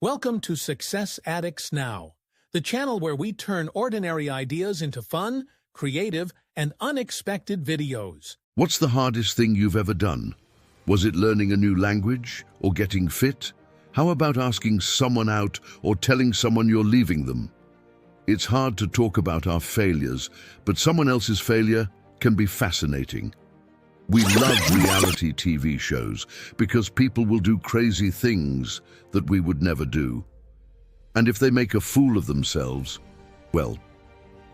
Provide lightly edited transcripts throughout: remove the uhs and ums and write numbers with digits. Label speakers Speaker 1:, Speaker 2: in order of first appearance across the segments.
Speaker 1: Welcome to Success Addicts Now, the channel where we turn ordinary ideas into fun, creative, and unexpected videos.
Speaker 2: What's the hardest thing you've ever done? Was it learning a new language or getting fit? How about asking someone out or telling someone you're leaving them? It's hard to talk about our failures, but someone else's failure can be fascinating. We love reality TV shows because people will do crazy things that we would never do. And if they make a fool of themselves, well,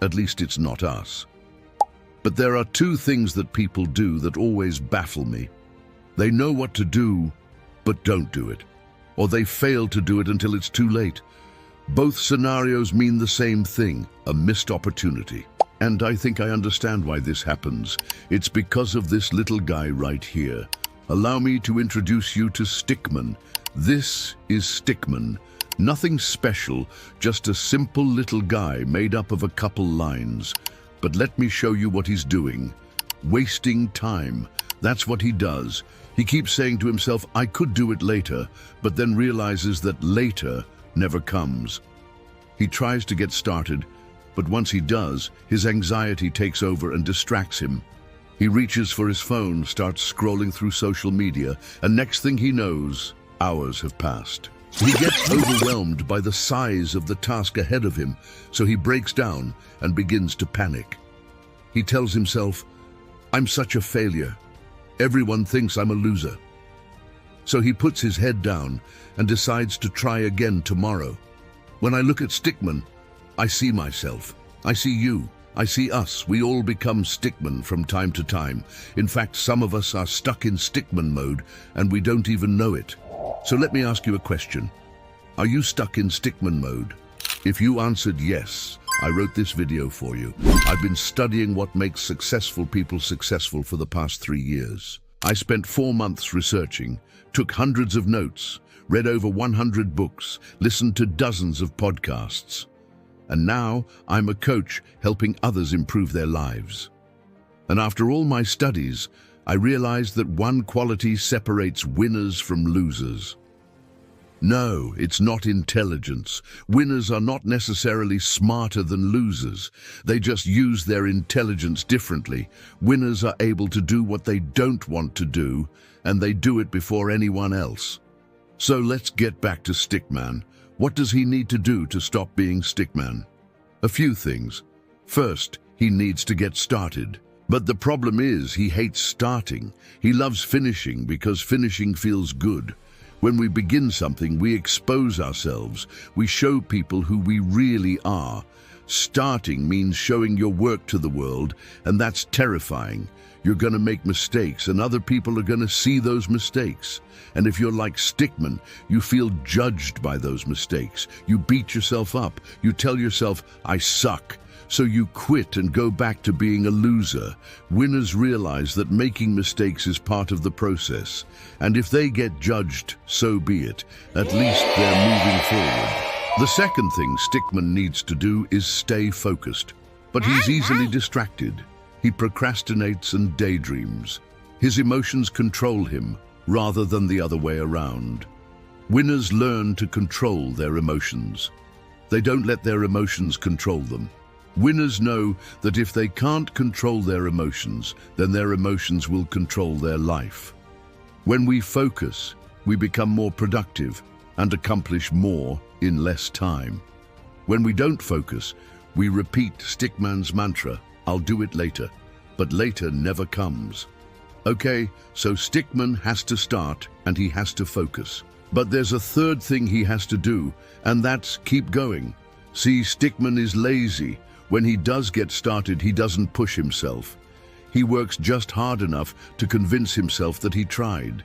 Speaker 2: at least it's not us. But there are two things that people do that always baffle me. They know what to do, but don't do it. Or they fail to do it until it's too late. Both scenarios mean the same thing, a missed opportunity. And I think I understand why this happens. It's because of this little guy right here. Allow me to introduce you to Stickman. This is Stickman. Nothing special, just a simple little guy made up of a couple lines. But let me show you what he's doing. Wasting time. That's what he does. He keeps saying to himself, I could do it later, but then realizes that later never comes. He tries to get started, but once he does, his anxiety takes over and distracts him. He reaches for his phone, starts scrolling through social media, and next thing he knows, hours have passed. He gets overwhelmed by the size of the task ahead of him, so he breaks down and begins to panic. He tells himself, I'm such a failure. Everyone thinks I'm a loser. So he puts his head down and decides to try again tomorrow. When I look at Stickman, I see myself. I see you. I see us. We all become Stickman from time to time. In fact, some of us are stuck in Stickman mode and we don't even know it. So let me ask you a question. Are you stuck in Stickman mode? If you answered yes, I wrote this video for you. I've been studying what makes successful people successful for the past 3 years. I spent 4 months researching, took hundreds of notes, read over 100 books, listened to dozens of podcasts. And now I'm a coach helping others improve their lives. And after all my studies, I realized that one quality separates winners from losers. No, it's not intelligence. Winners are not necessarily smarter than losers. They just use their intelligence differently. Winners are able to do what they don't want to do, and they do it before anyone else. So let's get back to Stickman. What does he need to do to stop being Stickman? A few things. First, he needs to get started. But the problem is he hates starting. He loves finishing because finishing feels good. When we begin something, we expose ourselves. We show people who we really are. Starting means showing your work to the world, and that's terrifying. You're going to make mistakes, and other people are going to see those mistakes. And if you're like Stickman, you feel judged by those mistakes. You beat yourself up. You tell yourself, I suck. So you quit and go back to being a loser. Winners realize that making mistakes is part of the process. And if they get judged, so be it. At least they're moving forward. The second thing Stickman needs to do is stay focused. But he's easily distracted. He procrastinates and daydreams. His emotions control him rather than the other way around. Winners learn to control their emotions. They don't let their emotions control them. Winners know that if they can't control their emotions, then their emotions will control their life. When we focus, we become more productive and accomplish more in less time. When we don't focus, we repeat Stickman's mantra, I'll do it later, but later never comes. Okay, so Stickman has to start and he has to focus. But there's a third thing he has to do, and that's keep going. See, Stickman is lazy. When he does get started, he doesn't push himself. He works just hard enough to convince himself that he tried.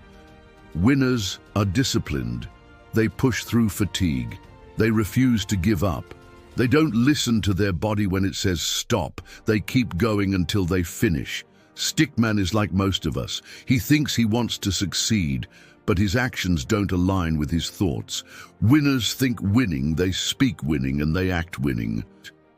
Speaker 2: Winners are disciplined. They push through fatigue. They refuse to give up. They don't listen to their body when it says stop. They keep going until they finish. Stickman is like most of us. He thinks he wants to succeed, but his actions don't align with his thoughts. Winners think winning, they speak winning, and they act winning.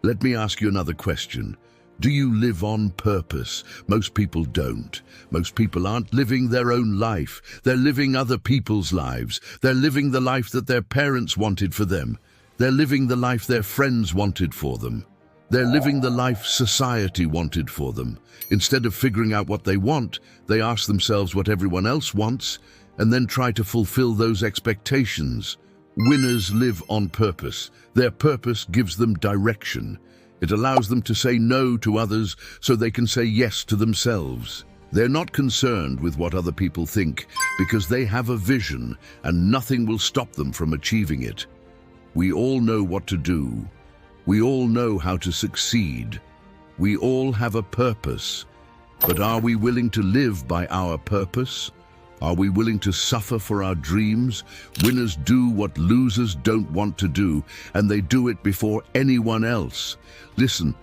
Speaker 2: Let me ask you another question. Do you live on purpose? Most people don't. Most people aren't living their own life. They're living other people's lives. They're living the life that their parents wanted for them. They're living the life their friends wanted for them. They're living the life society wanted for them. Instead of figuring out what they want, they ask themselves what everyone else wants and then try to fulfill those expectations. Winners live on purpose. Their purpose gives them direction. It allows them to say no to others so they can say yes to themselves. They're not concerned with what other people think because they have a vision and nothing will stop them from achieving it. We all know what to do. We all know how to succeed. We all have a purpose. But are we willing to live by our purpose? Are we willing to suffer for our dreams? Winners do what losers don't want to do, and they do it before anyone else. Listen,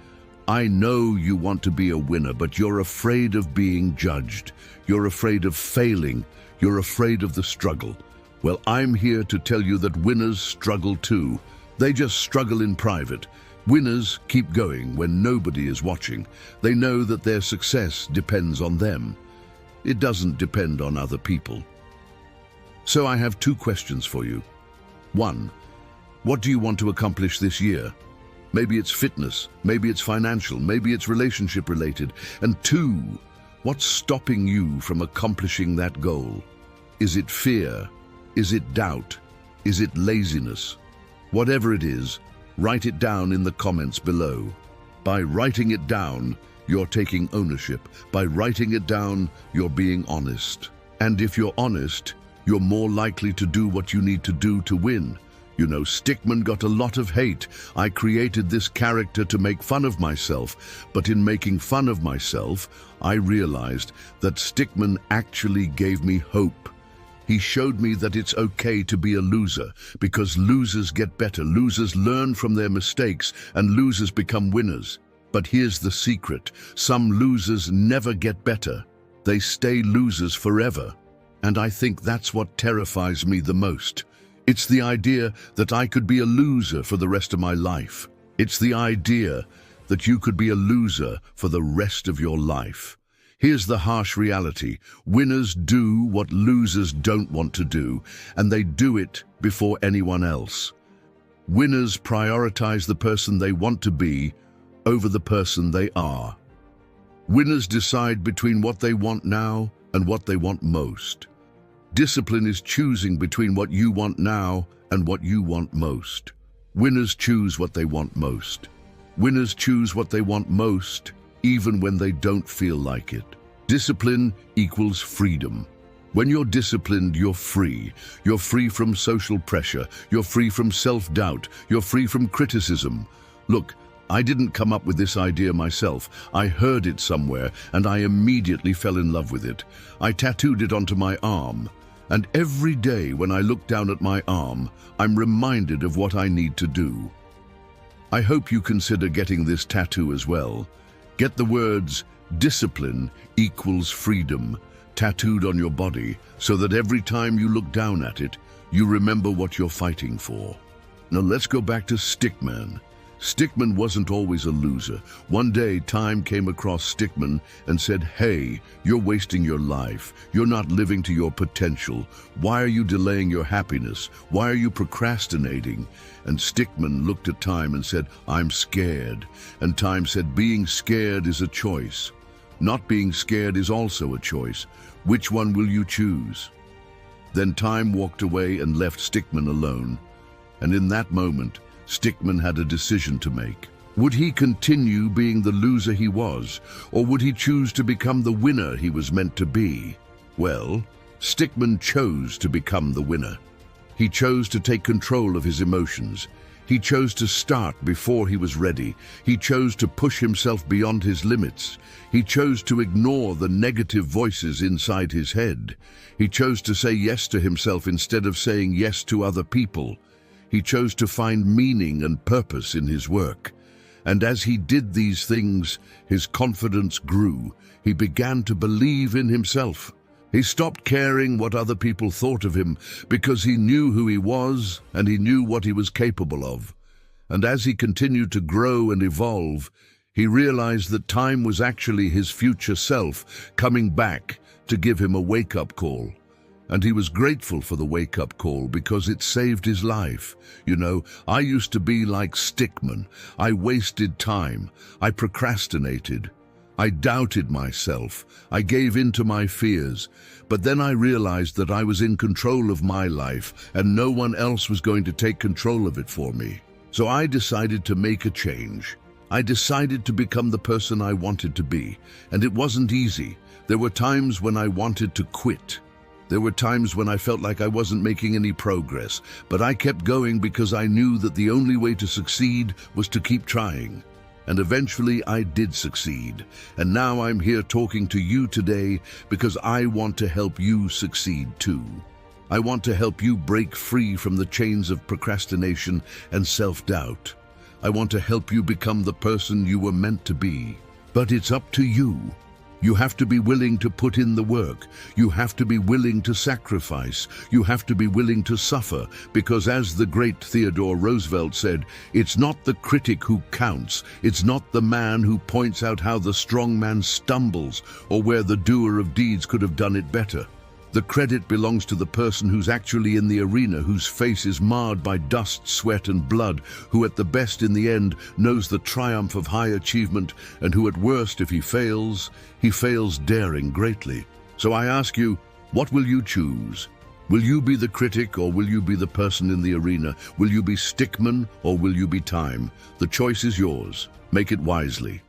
Speaker 2: I know you want to be a winner, but you're afraid of being judged. You're afraid of failing. You're afraid of the struggle. Well, I'm here to tell you that winners struggle too. They just struggle in private. Winners keep going when nobody is watching. They know that their success depends on them. It doesn't depend on other people. So I have 2 questions for you. 1, what do you want to accomplish this year? Maybe it's fitness, maybe it's financial, maybe it's relationship related. And 2, what's stopping you from accomplishing that goal? Is it fear? Is it doubt? Is it laziness? Whatever it is, write it down in the comments below. By writing it down, you're taking ownership. By writing it down, you're being honest. And if you're honest, you're more likely to do what you need to do to win. You know, Stickman got a lot of hate. I created this character to make fun of myself, but in making fun of myself, I realized that Stickman actually gave me hope. He showed me that it's okay to be a loser, because losers get better, losers learn from their mistakes, and losers become winners. But here's the secret. Some losers never get better. They stay losers forever. And I think that's what terrifies me the most. It's the idea that I could be a loser for the rest of my life. It's the idea that you could be a loser for the rest of your life. Here's the harsh reality. Winners do what losers don't want to do, and they do it before anyone else. Winners prioritize the person they want to be over the person they are. Winners decide between what they want now and what they want most. Discipline is choosing between what you want now and what you want most. Winners choose what they want most. Winners choose what they want most, even when they don't feel like it. Discipline equals freedom. When you're disciplined, you're free. You're free from social pressure. You're free from self-doubt. You're free from criticism. Look, I didn't come up with this idea myself. I heard it somewhere, and I immediately fell in love with it. I tattooed it onto my arm. And every day when I look down at my arm, I'm reminded of what I need to do. I hope you consider getting this tattoo as well. Get the words, discipline equals freedom, tattooed on your body, so that every time you look down at it, you remember what you're fighting for. Now let's go back to Stickman. Stickman wasn't always a loser. One day, Time came across Stickman and said, "Hey, you're wasting your life. You're not living to your potential. Why are you delaying your happiness? Why are you procrastinating?" And Stickman looked at Time and said, "I'm scared." And Time said, "Being scared is a choice. Not being scared is also a choice. Which one will you choose?" Then Time walked away and left Stickman alone. And in that moment, Stickman had a decision to make. Would he continue being the loser he was, or would he choose to become the winner he was meant to be? Well, Stickman chose to become the winner. He chose to take control of his emotions. He chose to start before he was ready. He chose to push himself beyond his limits. He chose to ignore the negative voices inside his head. He chose to say yes to himself instead of saying yes to other people. He chose to find meaning and purpose in his work. And as he did these things, his confidence grew. He began to believe in himself. He stopped caring what other people thought of him because he knew who he was and he knew what he was capable of. And as he continued to grow and evolve, He realized that time was actually his future self coming back to give him a wake-up call. And he was grateful for the wake-up call because it saved his life. You know, I used to be like Stickman. I wasted time. I procrastinated. I doubted myself. I gave in to my fears. But then I realized that I was in control of my life and no one else was going to take control of it for me. So I decided to make a change. I decided to become the person I wanted to be. And it wasn't easy. There were times when I wanted to quit. There were times when I felt like I wasn't making any progress, but I kept going because I knew that the only way to succeed was to keep trying. And eventually I did succeed. And now I'm here talking to you today because I want to help you succeed too. I want to help you break free from the chains of procrastination and self-doubt. I want to help you become the person you were meant to be. But it's up to you. You have to be willing to put in the work. You have to be willing to sacrifice. You have to be willing to suffer, because as the great Theodore Roosevelt said, it's not the critic who counts. It's not the man who points out how the strong man stumbles or where the doer of deeds could have done it better. The credit belongs to the person who's actually in the arena, whose face is marred by dust, sweat, and blood, who at the best in the end knows the triumph of high achievement, and who at worst, if he fails daring greatly. So I ask you, what will you choose? Will you be the critic or will you be the person in the arena? Will you be Stickman or will you be time? The choice is yours. Make it wisely.